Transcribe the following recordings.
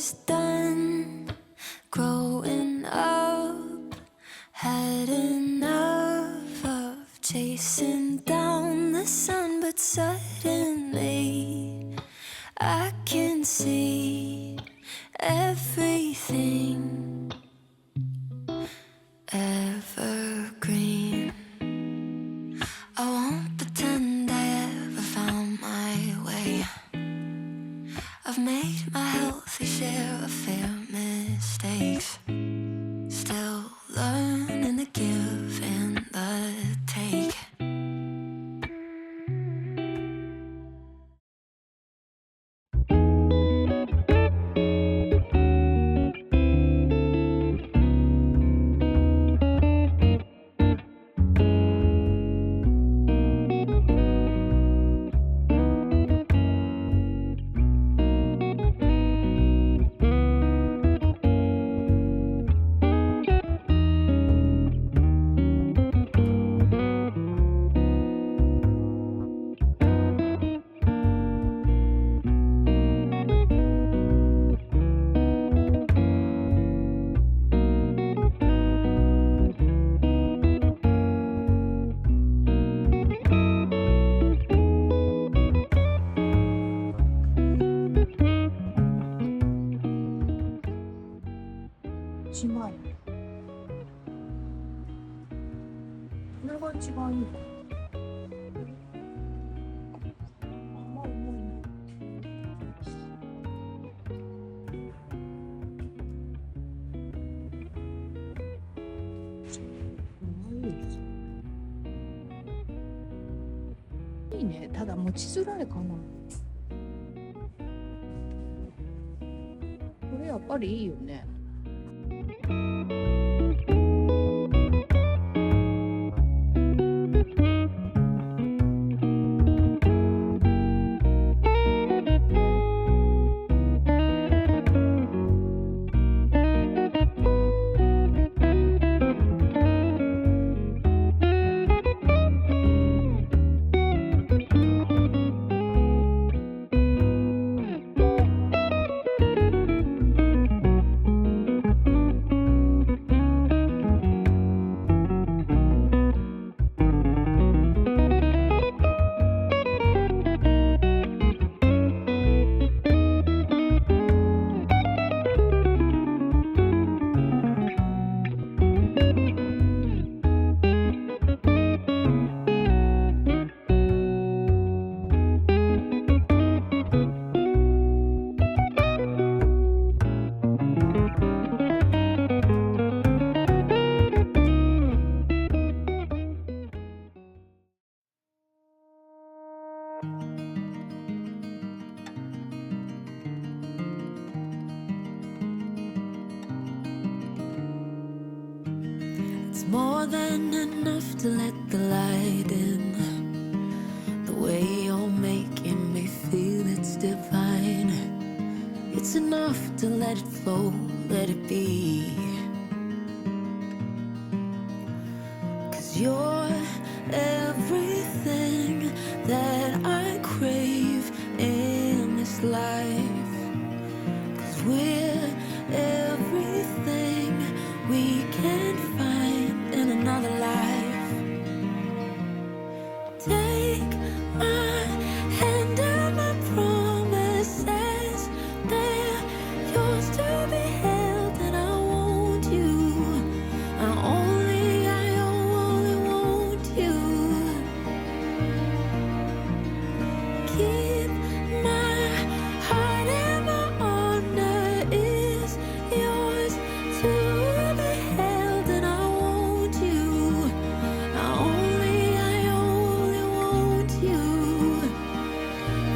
was done growing up. Had enough of chasing down the sun, but suddenly I can see everything evergreen. I won't pretend I ever found my way. I've made my healthy share of fair mistakes. Still learning to give and the take.1枚。これが一番いいかな。あんま重いな。いいね。ただ持ちづらいかな。これやっぱりいいよね。It's more than enough to let the light in. The way you're making me feel it's divine. It's enough to let it flow, let it be. 'Cause you're everything that I crave in this life. 'Cause we're everything we can find in another life. Take my hand and my promises, they're yours to be held, and I want you. I only want you. Keep my heart and my honor is yours to be held, and I want you. I only want you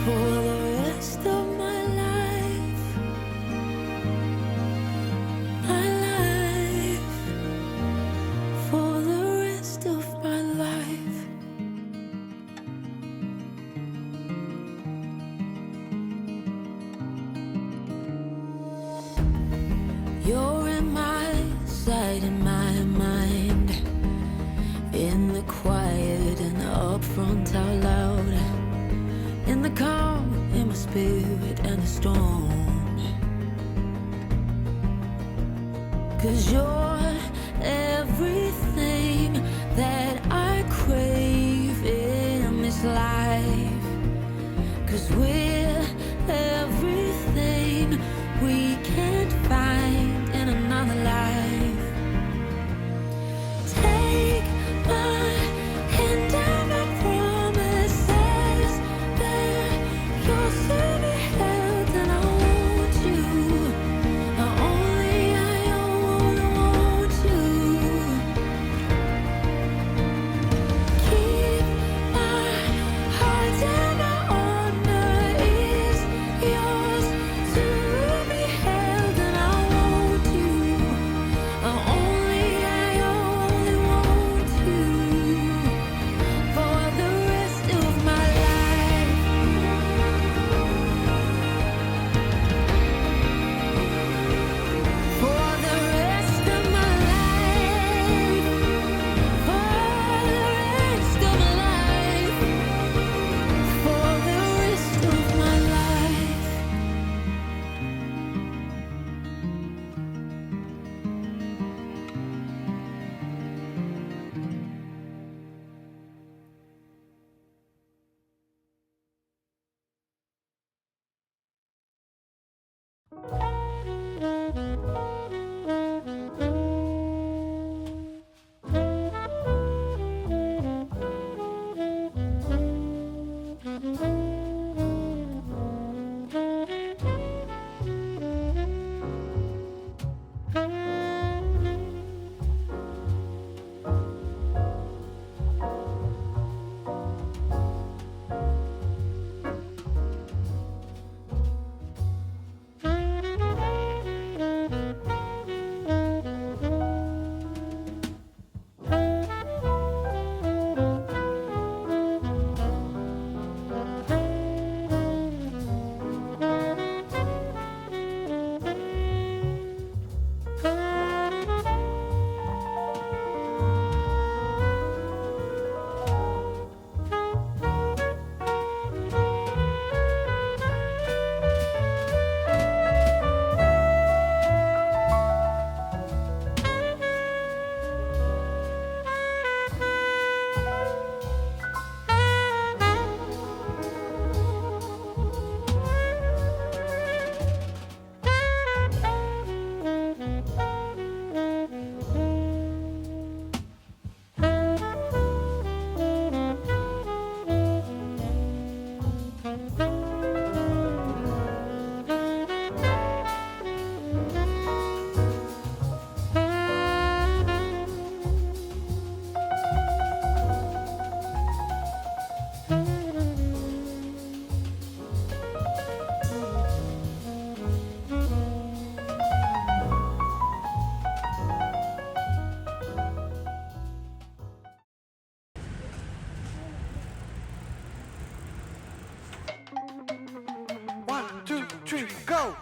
for the rest of my life. My life, for the rest of my life. You're in my sight, in my mind, in the quiet and up front out loud, in the calm, in my spirit and the storm. 'Cause you're everything that I crave in this life. 'Cause we're everything we can't find in another life. Take my hand and my promises that you're to be held, and I want you. Not only I only want you. Keep my heart and my honor is yours to be held, and I want you. Not only I only want you for the rest of my life. For the rest of my life. For the rest of my life. For the rest of my life. One, two, three, go!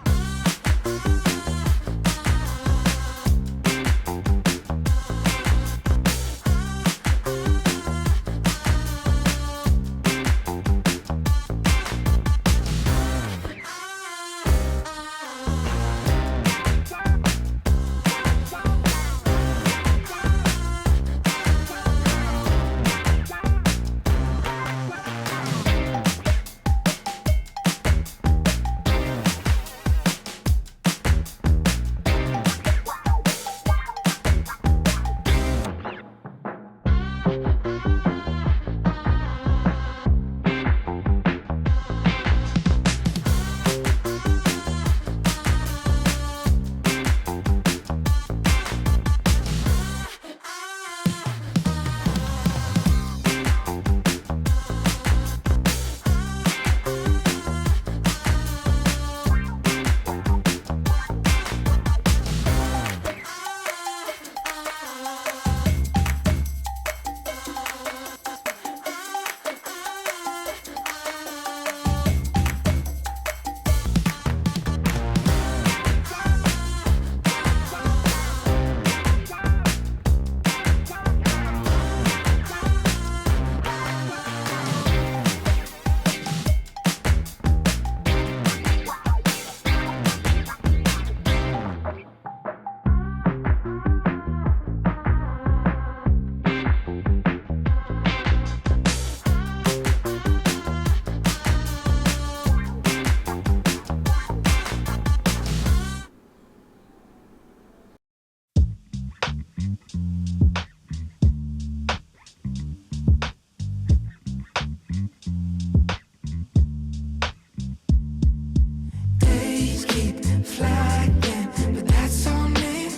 flagging, but that's on me.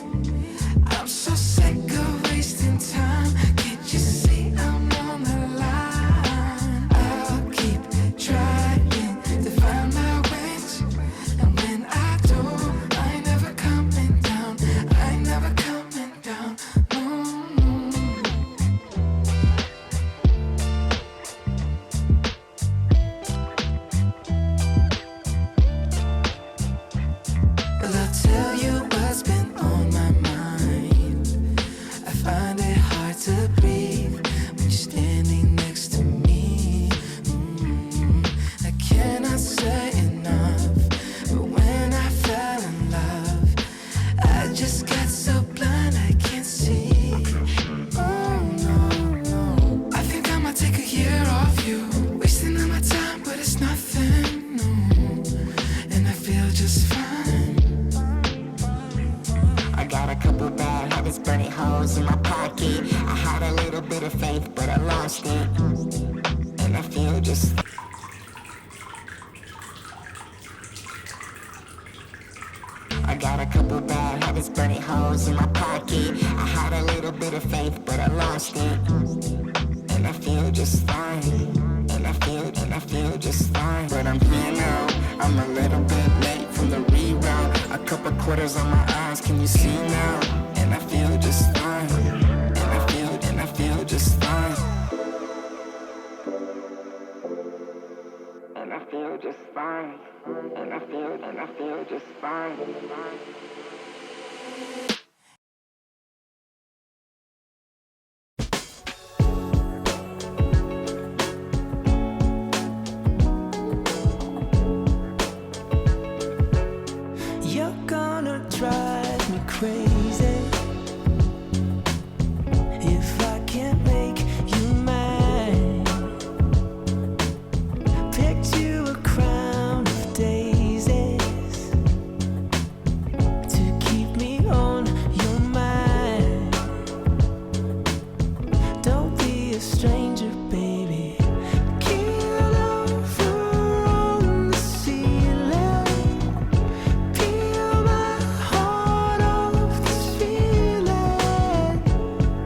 I'm so sick of wasting time. Can't you see I'm on the line? I'll keep trying to find my wings, and when I do, I ain't never coming down. I ain't never coming down. Well, I'll tell you what's been on my mind. I find it hard to breathe when you're standing next to me. I cannot say enough, but when I fell in love, I just got so blind I can't see. Oh no, no. I think I might take a year off you, wasting all my time, but it's nothing, no. And I feel just fine. I got a couple bad habits, burning holes in my pocket. I had a little bit of faith, but I lost it. And I feel just I got a couple bad habits, burning holes in my pocket. I had a little bit of faith, but I lost it. And I feel just fine. And I feel just fine. But I'm here now, I'm a little bit late from the reroute. A couple quarters on my eyes, can you see now? And I feel just fine. And I feel just fine. And I feel just fine. And I feel just fine. You're gonna drive me crazy if I can't make you mine. Picked you a crown of daisies to keep me on your mind. Don't be a stranger, baby. Keel over on the ceiling. Peel my heart off this feeling.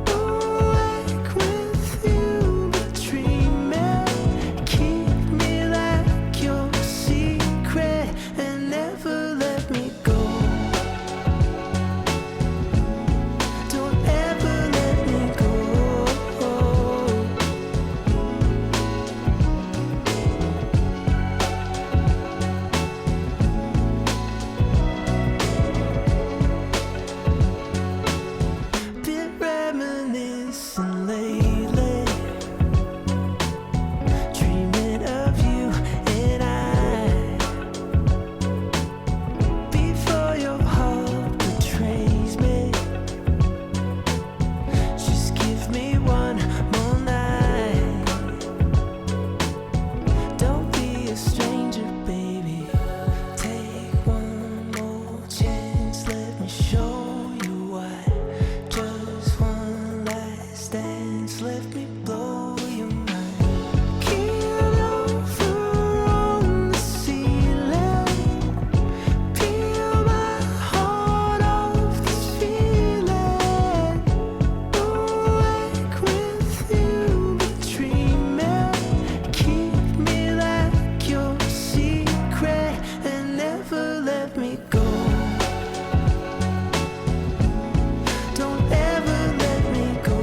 Awake with you, but dreaming. Keep me like your secret and never let me go. Don't ever let me go. Been reminiscing lately, dreaming of you and I. Before your heart betrays me, just give me one more night. Don't be a stranger, baby. Take one more chance, let me show you why. Just one last dance, let me blow your mind. Keel over on the ceiling. Peel my heart off this feeling. Awake with you, but dreaming. Keep me like your secret and never let me go. Don't ever let me go.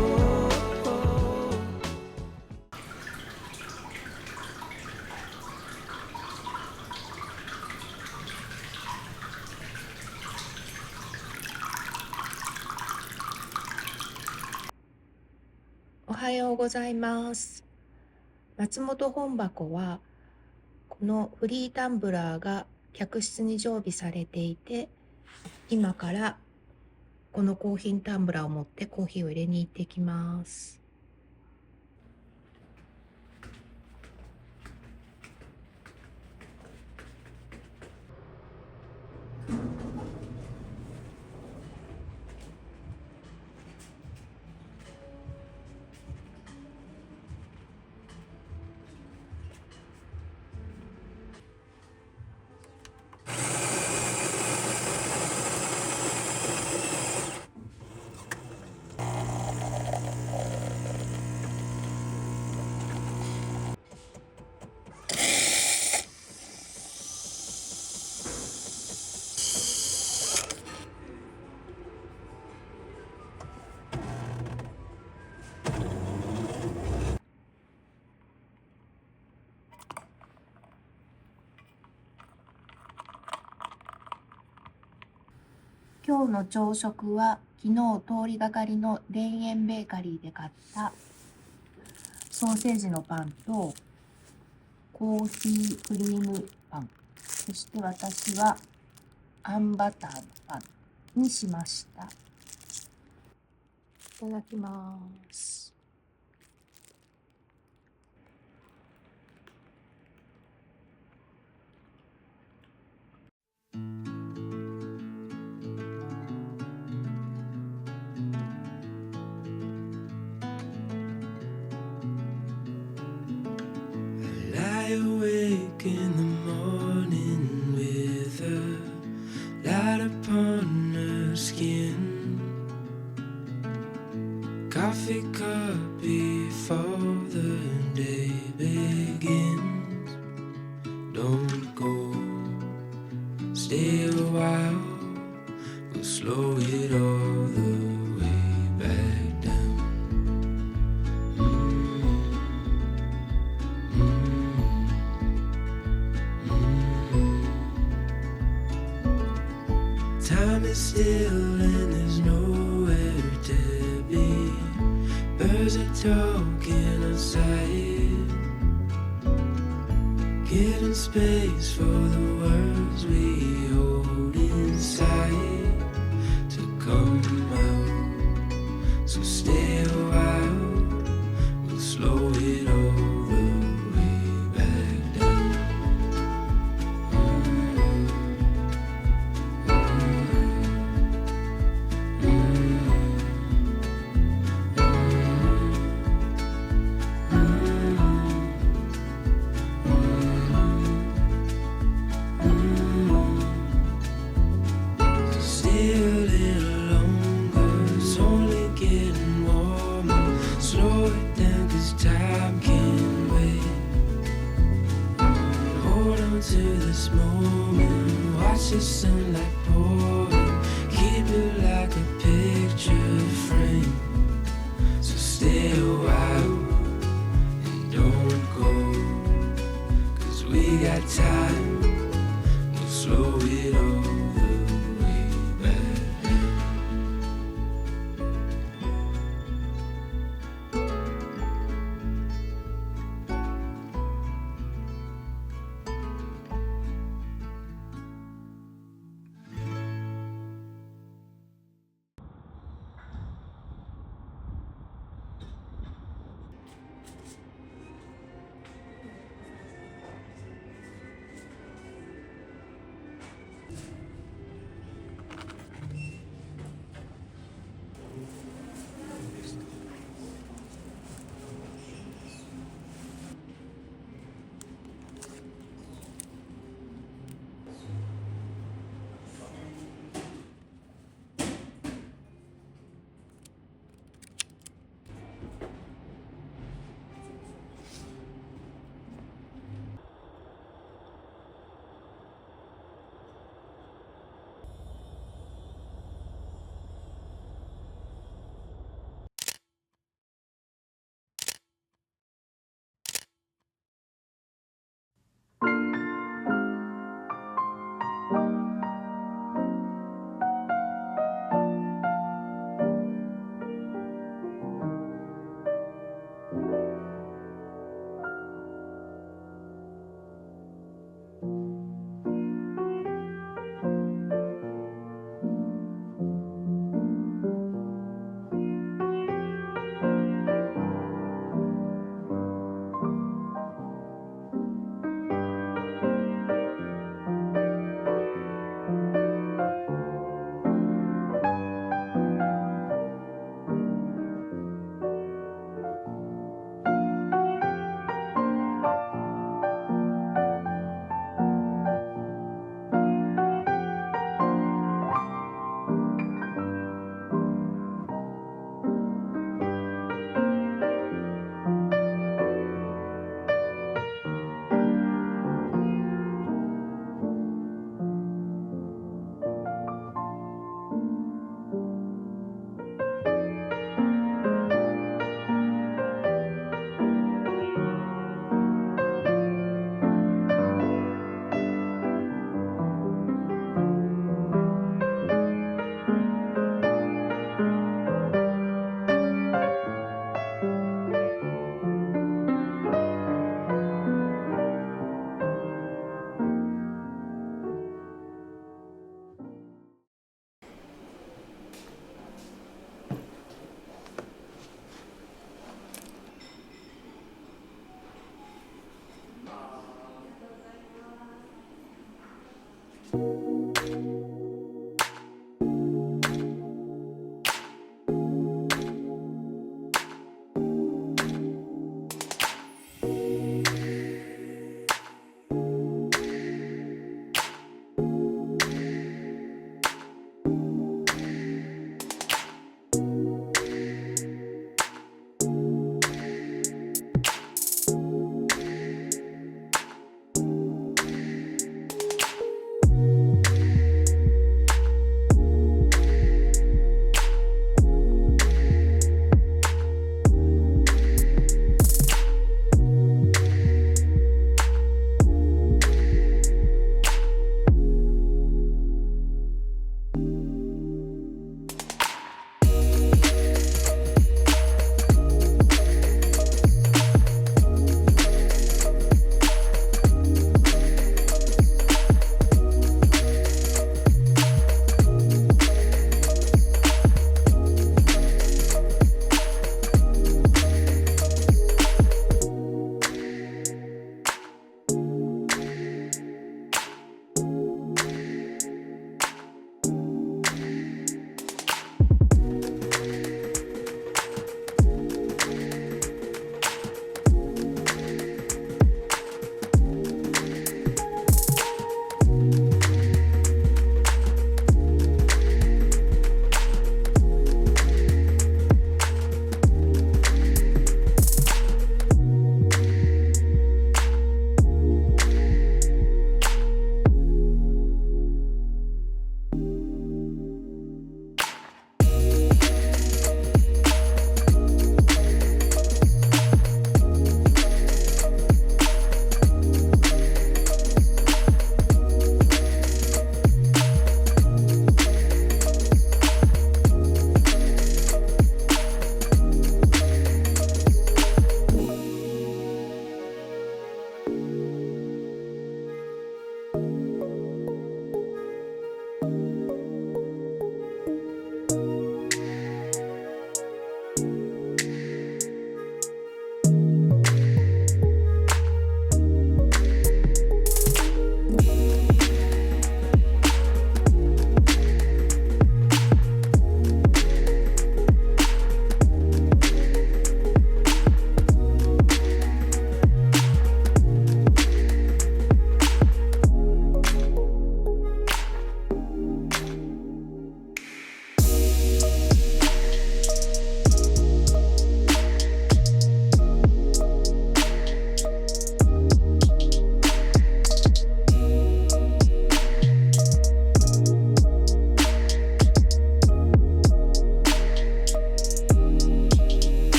おはようございます。松本本箱はこのフリータンブラーが客室に常備されていて、今からこのコーヒータンブラーを持ってコーヒーを入れに行ってきます。今日の朝食は昨日通りがかりの田園ベーカリーで買ったソーセージのパンとコーヒークリームパン、そして私はあんバターのパンにしました。いただきます。Lie awake in the morning with a light upon her skin. Coffee cup before the day begins. Don't go, stay a while. We'll slow it all the way back down. Time is still and there's nowhere to be. Birds are talking outside, giving space for the words we hold inside to come out. So stay a while, we'll slow it all the way back down. Stay a little longer, it's only getting warmer. Slow it down 'cause time can't wait. Hold on to this moment, watch the sunlight pouring. Keep it like a picture frame. So stay a while and don't go, 'cause we got time, we'll slow it all the way back down.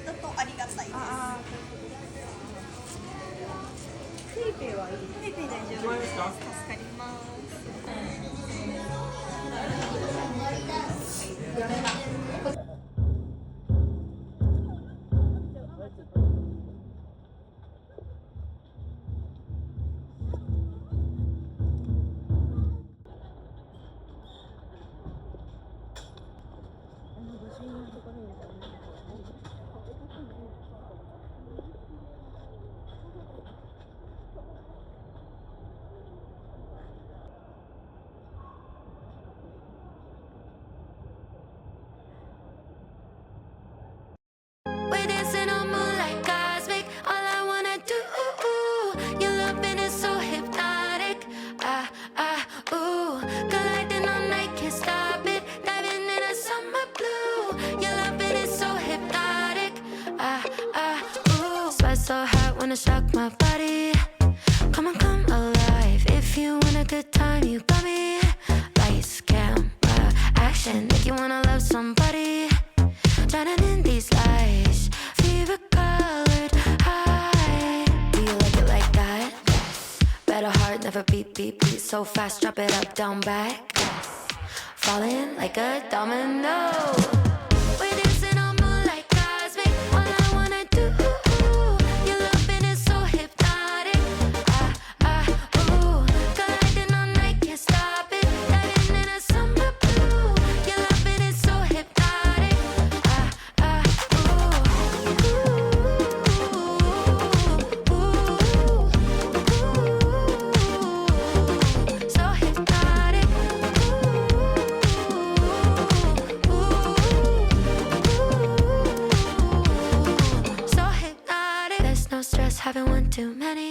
だとありがたいです。ペイペイはいい。ペイペイ大丈夫です。助かります。We're dancing on moonlight cosmic. All I wanna do, your loving is so hypnotic. Colliding all night, can't stop it. Diving in a summer blue. Your loving is so hypnotic. Sweat so hot, wanna shock my body. Come on, come alive. If you want a good time, you got me. Lights, camera, action. Make you wanna love somebody. Drowning in these lights, fever colored high. Do you like it like that? Better heart, never beat, beat, beat so fast. Drop it up, down, back. Falling like a domino. We're dancing on moonlight cosmic. All I wanna do, your loving is so hypnotic. Colliding all night, can't stop it. Diving in a summer blue. Your loving is so hypnotic. So hypnotic. So hypnotic. There's no stress, having one too many.